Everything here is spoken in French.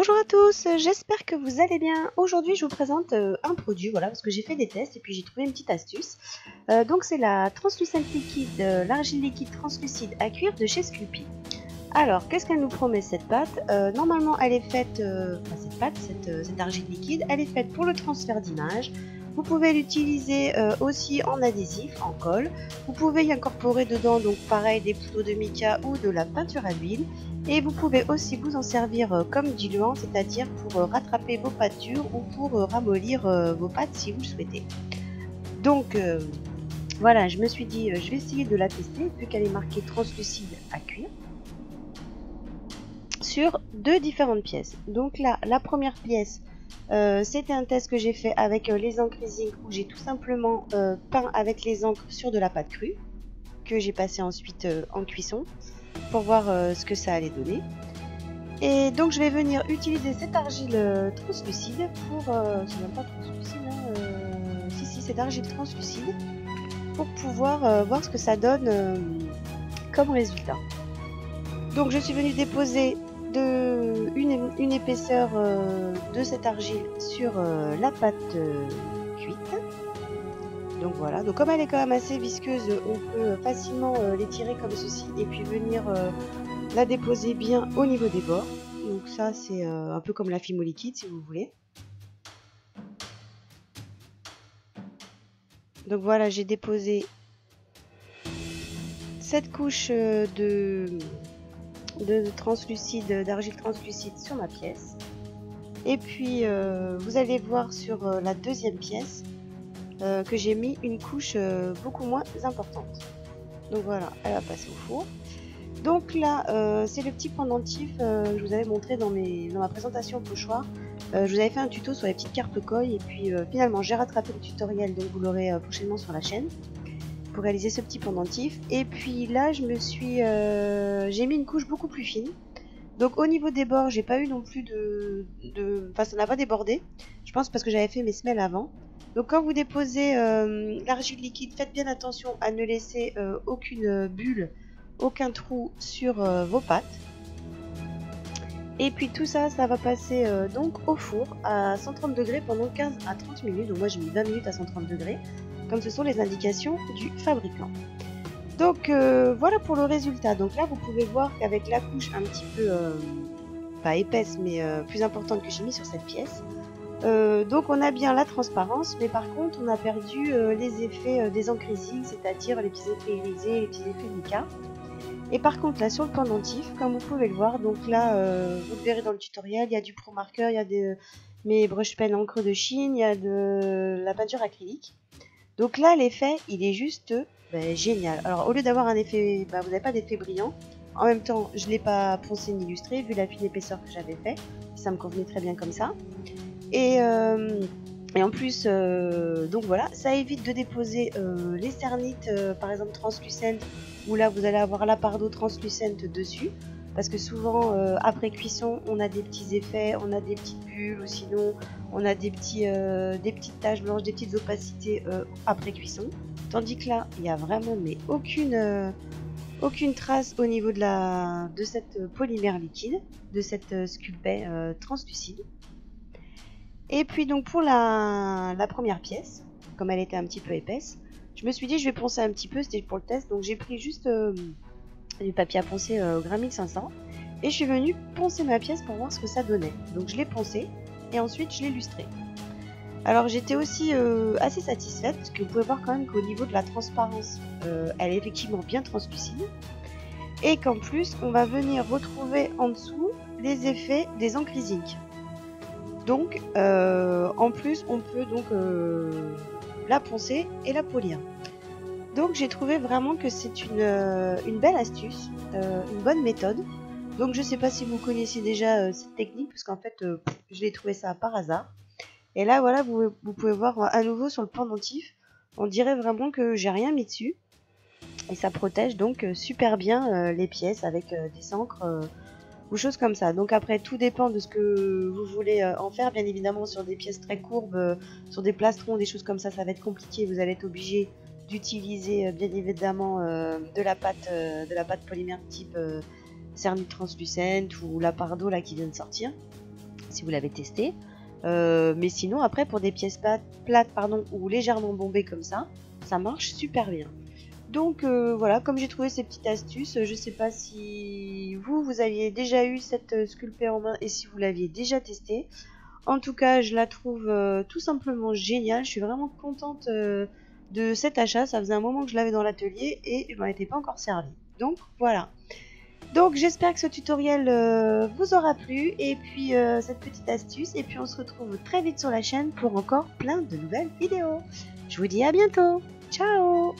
Bonjour à tous, j'espère que vous allez bien. Aujourd'hui je vous présente un produit, voilà, parce que j'ai fait des tests et puis j'ai trouvé une petite astuce. Donc c'est la translucent liquide, l'argile liquide translucide à cuire de chez Sculpey. Alors qu'est-ce qu'elle nous promet cette pâte? Normalement elle est faite, cette argile liquide, elle est faite pour le transfert d'image. Vous pouvez l'utiliser aussi en adhésif, en colle. Vous pouvez y incorporer dedans, donc pareil, des poudres de mica ou de la peinture à l'huile. Et vous pouvez aussi vous en servir comme diluant, c'est-à-dire pour rattraper vos pâtes dures ou pour ramollir vos pâtes si vous le souhaitez. Donc voilà, je me suis dit, je vais essayer de la tester vu qu'elle est marquée translucide à cuire sur deux différentes pièces. Donc là, la première pièce, c'était un test que j'ai fait avec les encres Zinc où j'ai tout simplement peint avec les encres sur de la pâte crue que j'ai passé ensuite en cuisson pour voir ce que ça allait donner. Et donc je vais venir utiliser cette argile translucide pour... c'est même pas translucide, hein, si c'est d'argile translucide pour pouvoir voir ce que ça donne comme résultat. Donc je suis venue déposer une épaisseur de cette argile sur la pâte cuite. Donc voilà, donc comme elle est quand même assez visqueuse, on peut facilement l'étirer comme ceci et puis venir la déposer bien au niveau des bords. Donc ça c'est un peu comme la Fimo liquide si vous voulez. Donc voilà, j'ai déposé cette couche d'argile translucide sur ma pièce. Et puis vous allez voir sur la deuxième pièce que j'ai mis une couche beaucoup moins importante. Donc voilà, elle va passer au four. Donc là, c'est le petit pendentif que je vous avais montré dans ma présentation au pochoir. Je vous avais fait un tuto sur les petites cartes coille et puis finalement j'ai rattrapé le tutoriel, donc vous l'aurez prochainement sur la chaîne pour réaliser ce petit pendentif. Et puis là, j'ai mis une couche beaucoup plus fine. Donc au niveau des bords, j'ai pas eu non plus enfin ça n'a pas débordé. Je pense parce que j'avais fait mes semelles avant. Donc quand vous déposez l'argile liquide, faites bien attention à ne laisser aucune bulle, aucun trou sur vos pâtes. Et puis tout ça, ça va passer donc au four à 130 degrés pendant 15 à 30 minutes. Donc moi j'ai mis 20 minutes à 130 degrés, comme ce sont les indications du fabricant. Donc voilà pour le résultat. Donc là vous pouvez voir qu'avec la couche un petit peu, pas épaisse mais plus importante que j'ai mis sur cette pièce, donc on a bien la transparence, mais par contre on a perdu les effets des encres Zinc, c'est-à-dire les petits effets irisés, les petits effets mica. Et par contre là sur le pendentif, comme vous pouvez le voir, donc là vous le verrez dans le tutoriel, il y a du pro marqueur, il y a mes brush pen encre de Chine, il y a de la peinture acrylique. Donc là l'effet il est juste génial. Alors au lieu d'avoir un effet, vous n'avez pas d'effet brillant. En même temps je ne l'ai pas poncé ni illustré vu la fine épaisseur que j'avais fait. Ça me convenait très bien comme ça. Et en plus, donc voilà, ça évite de déposer les cernites, par exemple translucentes, où là vous allez avoir la part d'eau translucente dessus. Parce que souvent, après cuisson, on a des petits effets, on a des petites bulles, ou sinon on a des petites taches blanches, des petites opacités après cuisson. Tandis que là, il n'y a vraiment mais aucune trace au niveau de cette polymère liquide, de cette Sculpey translucide. Et puis donc pour la première pièce, comme elle était un petit peu épaisse, je me suis dit je vais poncer un petit peu, c'était pour le test. Donc j'ai pris juste du papier à poncer grain 1500 et je suis venue poncer ma pièce pour voir ce que ça donnait. Donc je l'ai poncé et ensuite je l'ai lustré. Alors j'étais aussi assez satisfaite parce que vous pouvez voir quand même qu'au niveau de la transparence, elle est effectivement bien translucide. Et qu'en plus on va venir retrouver en dessous les effets des encres Zinc. Donc en plus on peut donc la poncer et la polir. Donc j'ai trouvé vraiment que c'est une belle astuce, une bonne méthode. Donc je sais pas si vous connaissiez déjà cette technique, parce qu'en fait je l'ai trouvé ça par hasard. Et là voilà, vous pouvez voir à nouveau sur le pendentif, on dirait vraiment que j'ai rien mis dessus. Et ça protège donc super bien les pièces avec des encres ou choses comme ça. Donc après tout dépend de ce que vous voulez en faire. Bien évidemment sur des pièces très courbes, sur des plastrons, des choses comme ça va être compliqué. Vous allez être obligé d'utiliser bien évidemment de la pâte polymère type cernite translucente ou la part d'eau là qui vient de sortir. si vous l'avez testé. Mais sinon après pour des pièces plates ou légèrement bombées comme ça marche super bien. Donc voilà, comme j'ai trouvé ces petites astuces, je sais pas si vous aviez déjà eu cette sculpée en main et si vous l'aviez déjà testée. En tout cas, je la trouve tout simplement géniale. Je suis vraiment contente de cet achat. Ça faisait un moment que je l'avais dans l'atelier et je m'en étais pas encore servi. Donc voilà. Donc j'espère que ce tutoriel vous aura plu et puis cette petite astuce. Et puis on se retrouve très vite sur la chaîne pour encore plein de nouvelles vidéos. Je vous dis à bientôt. Ciao!